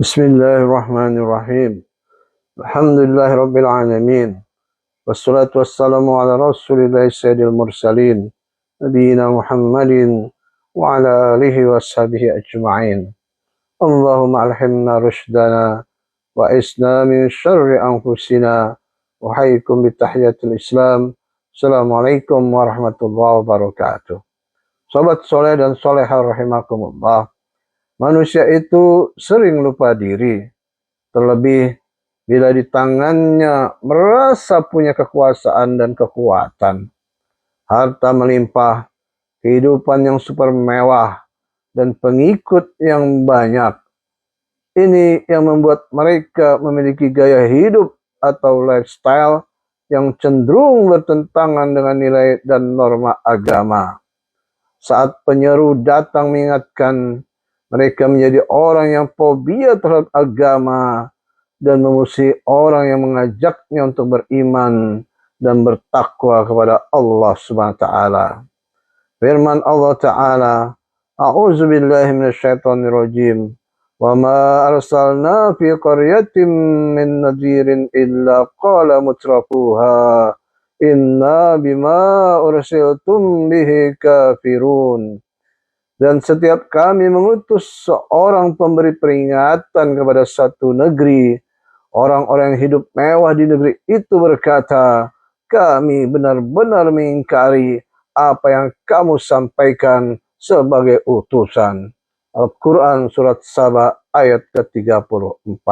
Bismillahirrahmanirrahim. Alhamdulillahirabbil alamin. Wassalatu wassalamu ala Rasulillahi sayyidil mursalin, nabiyina Muhammadin wa ala alihi washabihi ajma'in. Allahumma alhimna rushdana wa isna min syarri anfusina wa haykum bitahiyatil Islam. Assalamualaikum warahmatullahi wabarakatuh. Sobat soleh dan solehah rahimakumullah. Manusia itu sering lupa diri, terlebih bila di tangannya merasa punya kekuasaan dan kekuatan. Harta melimpah, kehidupan yang super mewah, dan pengikut yang banyak. Ini yang membuat mereka memiliki gaya hidup atau lifestyle yang cenderung bertentangan dengan nilai dan norma agama. Saat penyeru datang mengingatkan, mereka menjadi orang yang fobia terhadap agama dan memusuhi orang yang mengajaknya untuk beriman dan bertakwa kepada Allah Subhanahu wa taala. Firman Allah taala, A'udzubillahi minasyaitonirrajim. Wa ma arsalna fi qaryatin min nadhirin illa qala mutrafuha inna bima ursiltum bihi kafirun. Dan setiap kami mengutus seorang pemberi peringatan kepada satu negeri, orang-orang yang hidup mewah di negeri itu berkata, kami benar-benar mengingkari apa yang kamu sampaikan sebagai utusan. Al-Quran Surat Saba ayat ke-34.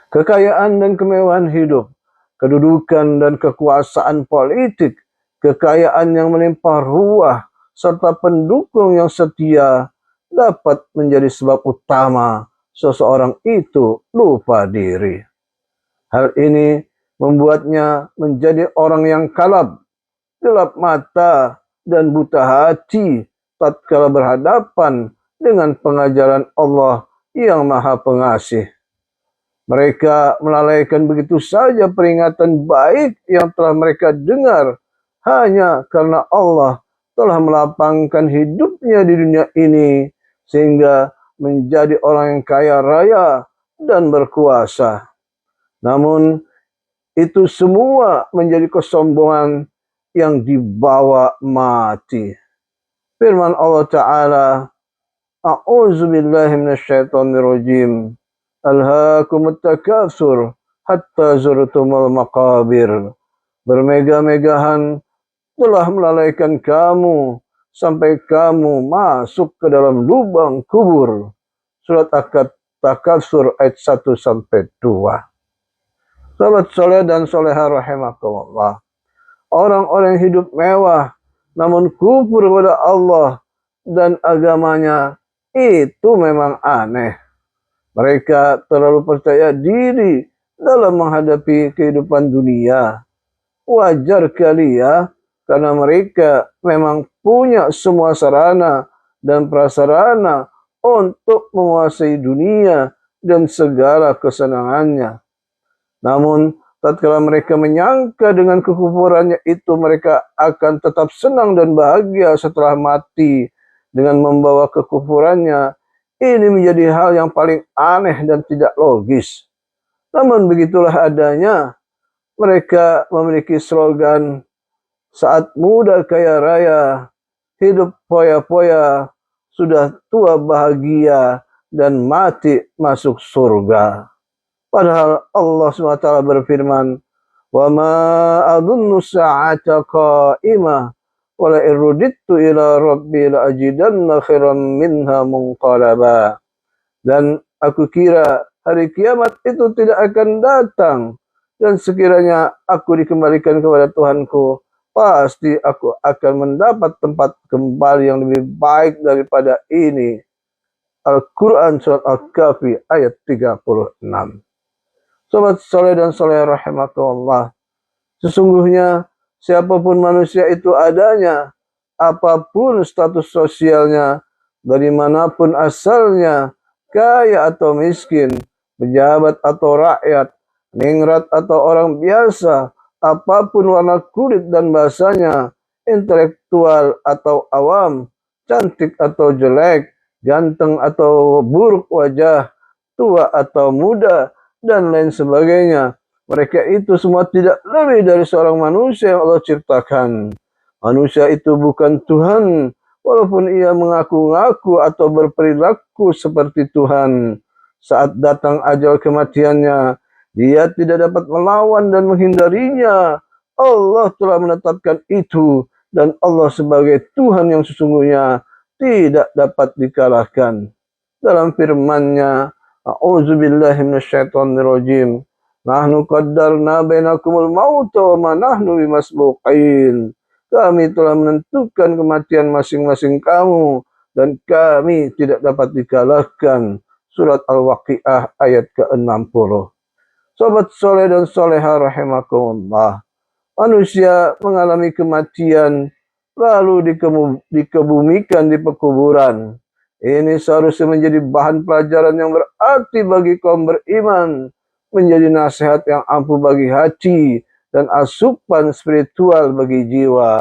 Kekayaan dan kemewahan hidup, kedudukan dan kekuasaan politik, kekayaan yang melimpah ruah, serta pendukung yang setia dapat menjadi sebab utama seseorang itu lupa diri. Hal ini membuatnya menjadi orang yang kalap, gelap mata, dan buta hati tatkala berhadapan dengan pengajaran Allah yang Maha Pengasih. Mereka melalaikan begitu saja peringatan baik yang telah mereka dengar hanya karena Allah telah melapangkan hidupnya di dunia ini sehingga menjadi orang yang kaya raya dan berkuasa. Namun itu semua menjadi kesombongan yang dibawa mati. Firman Allah Ta'ala, A'udzubillahi minasyaitonirrajim. Alhaakumut takatsur hatta zurtumul maqabir. Bermegah-megahan telah melalaikan kamu sampai kamu masuk ke dalam lubang kubur. Surat At-Takatsur ayat 1-2. Sahabat soleh dan solehah rahimakumullah. Orang-orang hidup mewah namun kufur kepada Allah dan agamanya itu memang aneh. Mereka terlalu percaya diri dalam menghadapi kehidupan dunia. Wajar kali ya, karena mereka memang punya semua sarana dan prasarana untuk menguasai dunia dan segala kesenangannya. Namun, tatkala mereka menyangka dengan kekufurannya itu mereka akan tetap senang dan bahagia setelah mati dengan membawa kekufurannya, ini menjadi hal yang paling aneh dan tidak logis. Namun begitulah adanya. Mereka memiliki slogan, saat muda kaya raya, hidup poya-poya, sudah tua bahagia, dan mati masuk surga. Padahal Allah SWT berfirman, wa ma adunnu sa'ata qa'imah, wa la irudittu ila rabbi la ajidanna khairan minha munqalaba. Dan aku kira hari kiamat itu tidak akan datang, dan sekiranya aku dikembalikan kepada Tuhanku, pasti aku akan mendapat tempat kembali yang lebih baik daripada ini. Al-Quran Surat Al-Kahfi ayat 36. Sobat soleh dan soleh rahimakumullah. Sesungguhnya siapapun manusia itu adanya, apapun status sosialnya, dari manapun asalnya, kaya atau miskin, pejabat atau rakyat, ningrat atau orang biasa, apapun warna kulit dan bahasanya, intelektual atau awam, cantik atau jelek, ganteng atau buruk wajah, tua atau muda, dan lain sebagainya. Mereka itu semua tidak lebih dari seorang manusia yang Allah ciptakan. Manusia itu bukan Tuhan, walaupun ia mengaku-ngaku atau berperilaku seperti Tuhan. Saat datang ajal kematiannya, dia tidak dapat melawan dan menghindarinya. Allah telah menetapkan itu, dan Allah sebagai Tuhan yang sesungguhnya tidak dapat dikalahkan. Dalam firman-Nya, A'udzubillahi minasyaitonirrajim. Nahnu qaddarna bainakumul mauta wa ma nahnu bimasbuqin. Kami telah menentukan kematian masing-masing kamu dan kami tidak dapat dikalahkan. Surat Al-Waqiah ayat ke-60. Sobat soleh dan soleha rahimakumullah. Manusia mengalami kematian lalu dikebumikan di pekuburan. Ini seharusnya menjadi bahan pelajaran yang berarti bagi kaum beriman, menjadi nasihat yang ampuh bagi hati dan asupan spiritual bagi jiwa.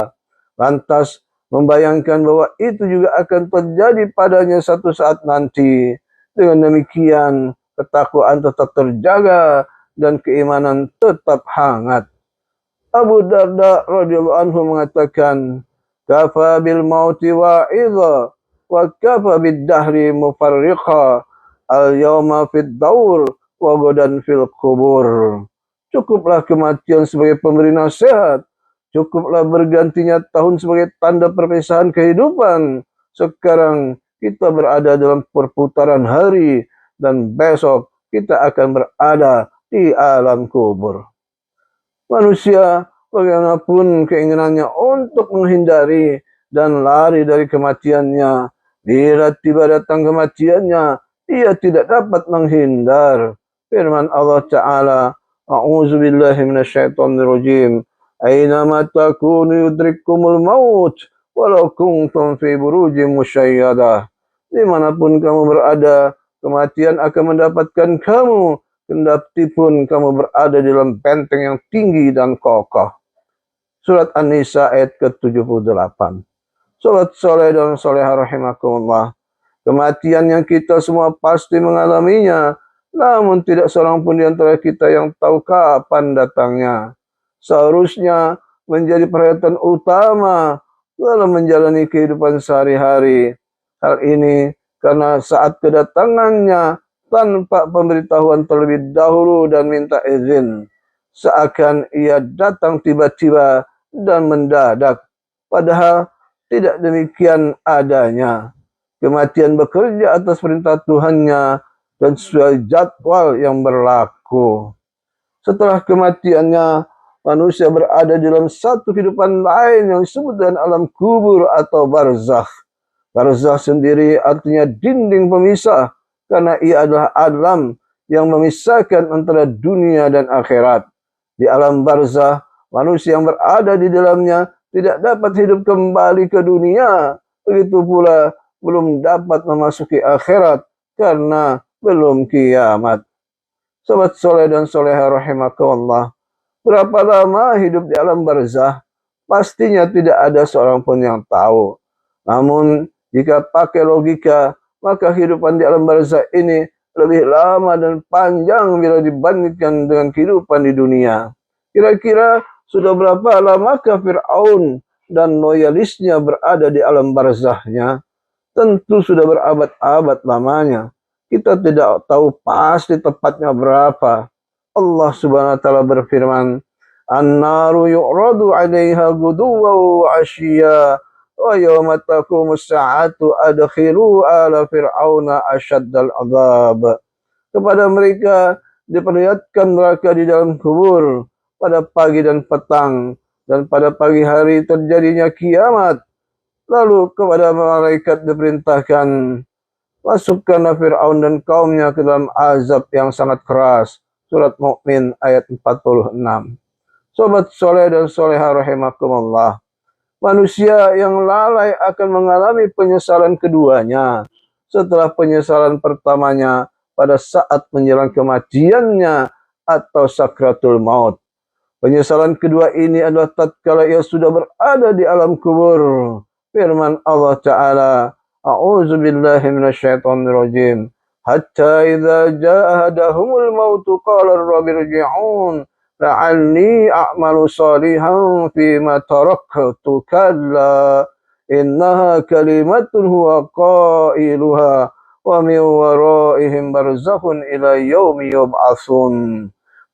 Lantas membayangkan bahwa itu juga akan terjadi padanya satu saat nanti. Dengan demikian, ketakwaan tetap terjaga dan keimanan tetap hangat. Abu Darda radhiyallahu anhu mengatakan, "Kafa bil mauti wa'idha wa kafa bid dahri mufarriqa, al-yawma fid daur wa ghadan fil kubur." Cukuplah kematian sebagai pemberi nasihat, cukuplah bergantinya tahun sebagai tanda perpisahan kehidupan. Sekarang kita berada dalam perputaran hari dan besok kita akan berada di alam kubur. Manusia bagaimanapun keinginannya untuk menghindari dan lari dari kematiannya, bila tiba datang kematiannya, ia tidak dapat menghindar. Firman Allah Ta'ala, A'udzubillahi minasyaitonirrajim. Aynama takunu yudrikkumul maut walau kuntum fi burujin musyayadah. Dimanapun kamu berada, kematian akan mendapatkan kamu, kendati pun kamu berada di dalam benteng yang tinggi dan kokoh. Surat An-Nisa ayat ke-78. Sobat soleh dan soleha rahimakumullah. Kematian yang kita semua pasti mengalaminya, namun tidak seorang pun di antara kita yang tahu kapan datangnya. Seharusnya menjadi perhatian utama dalam menjalani kehidupan sehari-hari. Hal ini karena saat kedatangannya tanpa pemberitahuan terlebih dahulu dan minta izin, seakan ia datang tiba-tiba dan mendadak. Padahal tidak demikian adanya. Kematian bekerja atas perintah Tuhannya dan sesuai jadwal yang berlaku. Setelah kematiannya, manusia berada dalam satu kehidupan lain yang disebut dengan alam kubur atau barzakh. Barzakh sendiri artinya dinding pemisah, karena ia adalah alam yang memisahkan antara dunia dan akhirat. Di alam barzakh, manusia yang berada di dalamnya tidak dapat hidup kembali ke dunia. Begitu pula belum dapat memasuki akhirat karena belum kiamat. Sobat soleh dan soleha rahimakumullah. Berapa lama hidup di alam barzakh? Pastinya tidak ada seorang pun yang tahu. Namun jika pakai logika, maka kehidupan di alam barzakh ini lebih lama dan panjang bila dibandingkan dengan kehidupan di dunia. Kira-kira sudah berapa lamakah Fir'aun dan loyalisnya berada di alam barzakhnya? Tentu sudah berabad-abad lamanya. Kita tidak tahu pasti tepatnya berapa. Allah Subhanahu wa taala berfirman, "An-naru yu'radu 'alaiha guduwan wa 'ashiyya wa yawma taqumus sa'atu adkhilu ala fir'auna asyaddal 'adzab." Kepada mereka diperlihatkan neraka di dalam kubur pada pagi dan petang, dan pada pagi hari terjadinya kiamat. Lalu kepada malaikat diperintahkan, masukkanlah Fir'aun dan kaumnya ke dalam azab yang sangat keras. Surat Mu'min ayat 46. Sobat soleh dan soleha rahimakumullah. Manusia yang lalai akan mengalami penyesalan keduanya setelah penyesalan pertamanya pada saat menjelang kematiannya atau sakratul maut. Penyesalan kedua ini adalah tatkala ia sudah berada di alam kubur. Firman Allah Ta'ala, أعوذ بالله من الشيطان الرجيم حتى إذا جاء أحدهم الموت قال رب ارجعون لعلي أعمل صالحا فيما تركت كلا إنها كلمة هو قائلها ومن ورائهم برزخ إلى يوم يبعثون.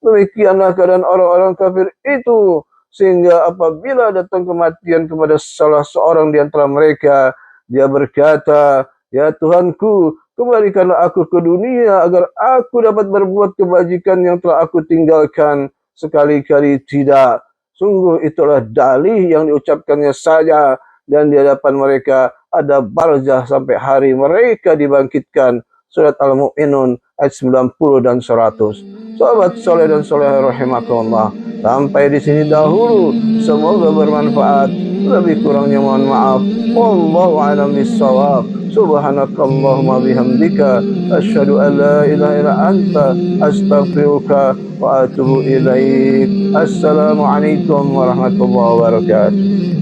Demikianlah keadaan orang-orang kafir itu, sehingga apabila datang kematian kepada salah seorang di antara mereka, dia berkata, "Ya Tuhanku, kembalikanlah aku ke dunia agar aku dapat berbuat kebajikan yang telah aku tinggalkan." Sekali-kali tidak. Sungguh itulah dalih yang diucapkannya saja, dan di hadapan mereka ada barzah sampai hari mereka dibangkitkan. Surat Al-Mu'minun ayat 90 dan 100. Sahabat soleh dan soleh rahimakumullah, sampai di sini dahulu. Semoga bermanfaat. Lebih kurangnya mohon maaf. Wallahu a'lam bishawab. Subhanakallahumma bihamdika asyhadu an la ilaha illa anta astaghfiruka wa atubu ilaik. Assalamualaikum warahmatullahi wabarakatuh.